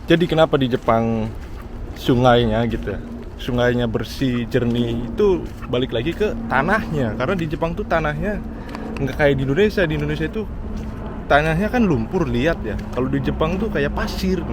Jadi kenapa di Jepang sungainya gitu ya, sungainya bersih, jernih, itu balik lagi ke tanahnya. Karena di Jepang tuh tanahnya nggak kayak di Indonesia. Di Indonesia itu tanahnya kan lumpur, liat ya. Kalau di Jepang tuh kayak pasir.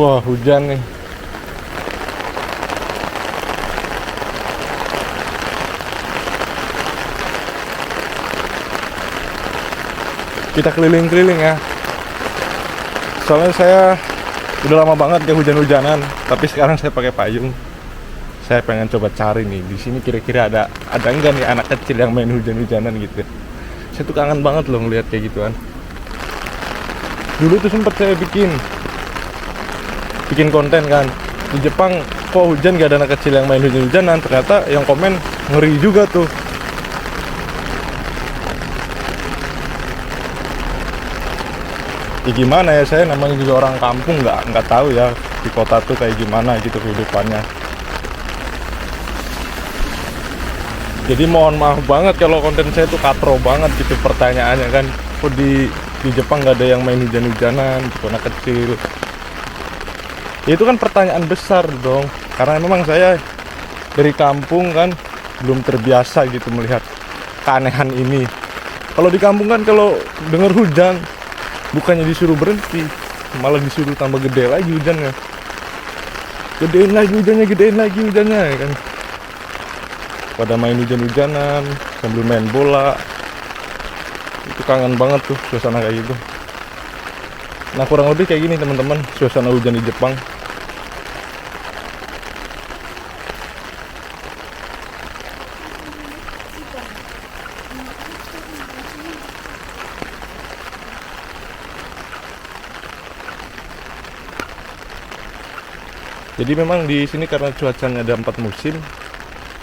Wah, hujan nih. Kita keliling-keliling ya. Soalnya saya udah lama banget gak hujan-hujanan, tapi sekarang saya pakai payung. Saya pengen coba cari nih di sini kira-kira ada enggak nih anak kecil yang main hujan-hujanan gitu. Saya tuh kangen banget loh ngeliat kayak gituan. Dulu tuh sempet saya bikin konten kan di Jepang, kok hujan gak ada anak kecil yang main hujan-hujanan. Ternyata yang komen ngeri juga tuh. Ya gimana ya, saya namanya juga orang kampung, nggak tahu ya di kota tuh kayak gimana gitu kehidupannya. Jadi mohon maaf banget kalau konten saya tuh katro banget gitu pertanyaannya kan. Kok di Jepang nggak ada yang main hujan-hujanan gitu, anak kecil. Ya itu kan pertanyaan besar dong, karena memang saya dari kampung kan belum terbiasa gitu melihat keanehan ini. Kalau di kampung kan kalau dengar hujan bukannya disuruh berhenti, malah disuruh tambah gede lagi hujannya. Gedein lagi hujannya ya kan. Pada main hujan-hujanan sambil main bola. Itu kangen banget tuh suasana kayak gitu. Nah, kurang lebih kayak gini teman-teman suasana hujan di Jepang. Jadi memang di sini karena cuacanya ada 4 musim,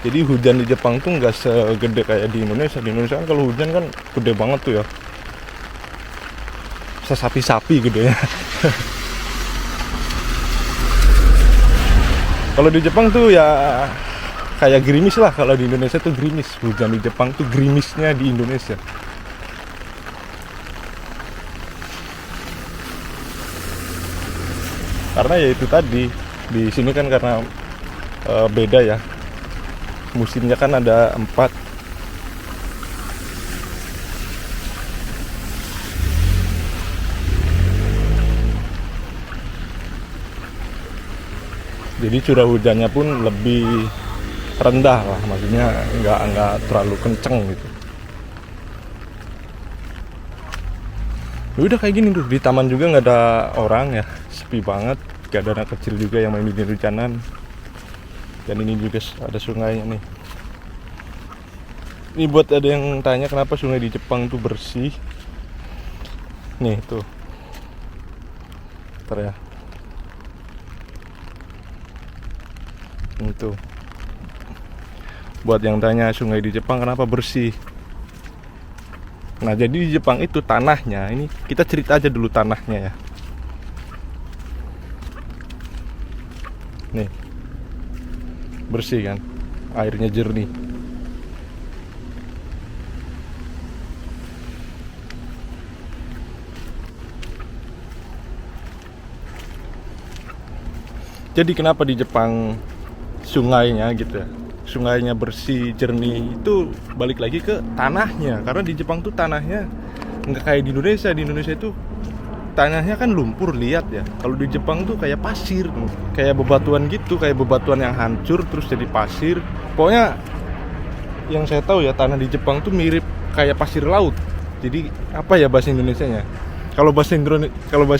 jadi hujan di Jepang tuh nggak segede kayak di Indonesia. Di Indonesia kan kalau hujan kan gede banget tuh ya, sesapi-sapi gitu ya. Kalau di Jepang tuh ya kayak gerimis lah. Kalau di Indonesia tuh gerimis, hujan di Jepang tuh gerimisnya di Indonesia. Karena ya itu tadi, di sini kan karena beda ya, musimnya kan ada 4. Jadi curah hujannya pun lebih rendah lah, maksudnya nggak terlalu kenceng gitu. Udah kayak gini tuh, di taman juga nggak ada orang ya, sepi banget, nggak ada anak kecil juga yang main hujan-hujanan. Dan ini juga ada sungainya nih. Ini buat ada yang tanya kenapa sungai di Jepang tuh bersih. Nih tuh, ntar ya. Itu buat yang tanya sungai di Jepang kenapa bersih. Nah, jadi di Jepang itu tanahnya, ini kita cerita aja dulu tanahnya ya. Nih, bersih kan, airnya jernih. Jadi kenapa di Jepang sungainya gitu ya, sungainya bersih, jernih, itu balik lagi ke tanahnya. Karena di Jepang tuh tanahnya nggak kayak di Indonesia. Di Indonesia itu tanahnya kan lumpur, liat ya. Kalau di Jepang tuh kayak pasir, kayak bebatuan gitu, kayak bebatuan yang hancur terus jadi pasir. Pokoknya yang saya tahu ya, tanah di Jepang tuh mirip kayak pasir laut. Jadi apa ya bahasa Indonesianya? Kalau bahasa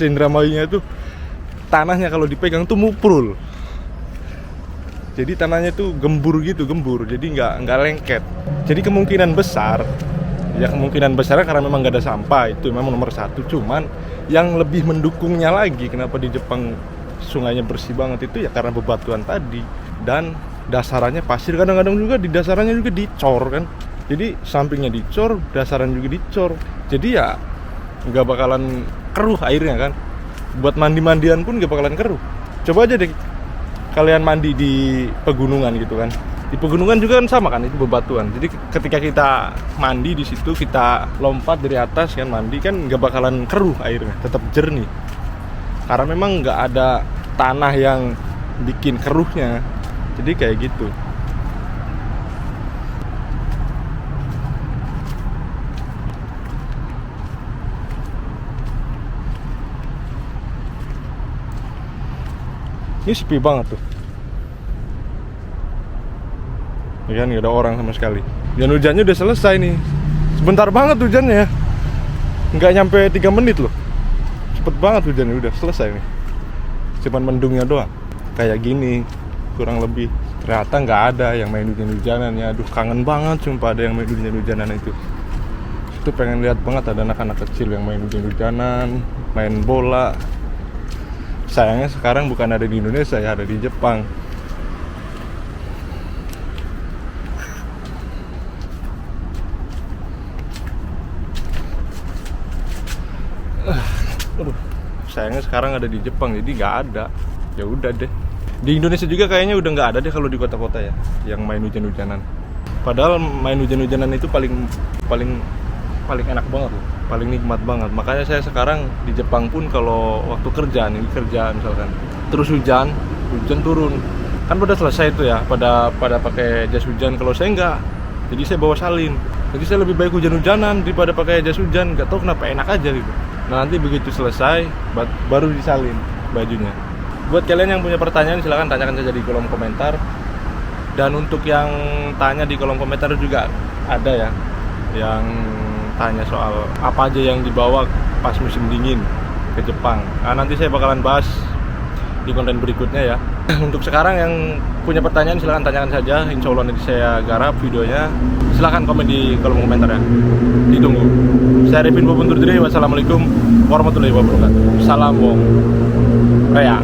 Indramayinya itu tanahnya kalau dipegang tuh muprul. Jadi tanahnya tuh gembur gitu, jadi nggak lengket. Jadi kemungkinan besar Ya kemungkinan besarnya karena memang nggak ada sampah, itu memang nomor satu. Cuman yang lebih mendukungnya lagi kenapa di Jepang sungainya bersih banget itu ya karena bebatuan tadi, dan dasarannya pasir. Kadang-kadang juga di dasarannya juga dicor kan, jadi sampingnya dicor, dasaran juga dicor, jadi ya nggak bakalan keruh airnya kan. Buat mandi-mandian pun nggak bakalan keruh. Coba aja deh kalian mandi di pegunungan gitu kan. Di pegunungan juga kan sama kan, itu bebatuan. Jadi ketika kita mandi di situ, kita lompat dari atas kan mandi kan nggak bakalan keruh airnya, tetap jernih. Karena memang nggak ada tanah yang bikin keruhnya. Jadi kayak gitu. Ini sepi banget tuh. Ya kan, gak ada orang sama sekali. Dan hujannya udah selesai nih. Sebentar banget hujannya. Nggak nyampe 3 menit loh. Cepet banget hujannya, udah selesai nih. Cuman mendungnya doang. Kayak gini, kurang lebih. Ternyata nggak ada yang main hujan-hujanan ya. Aduh, kangen banget sumpah ada yang main hujan-hujanan itu. Itu pengen lihat banget ada anak-anak kecil yang main hujan-hujanan, main bola. Sayangnya sekarang bukan ada di Indonesia ya, ada di Jepang. Sayangnya sekarang ada di Jepang, jadi nggak ada. Ya udah deh. Di Indonesia juga kayaknya udah nggak ada deh kalau di kota-kota ya, yang main hujan-hujanan. Padahal main hujan-hujanan itu paling enak banget loh, paling nikmat banget. Makanya saya sekarang di Jepang pun kalau waktu kerja misalkan, terus hujan turun, kan udah selesai itu ya, pada pakai jas hujan. Kalau saya nggak, jadi saya bawa salin. Jadi saya lebih baik hujan-hujanan daripada pakai jas hujan. Nggak tahu kenapa, enak aja gitu. Nah, nanti begitu selesai baru disalin bajunya. Buat kalian yang punya pertanyaan silahkan tanyakan saja di kolom komentar. Dan untuk yang tanya di kolom komentar juga ada ya yang tanya soal apa aja yang dibawa pas musim dingin ke Jepang. Nah, nanti saya bakalan bahas di konten berikutnya ya. Untuk sekarang yang punya pertanyaan silahkan tanyakan saja. Insya Allah nanti saya garap videonya. Silahkan komen di kolom komentar ya. Ditunggu. Saya Arifin Bob undur diri. Wassalamualaikum warahmatullahi wabarakatuh. Salam Wong Rea.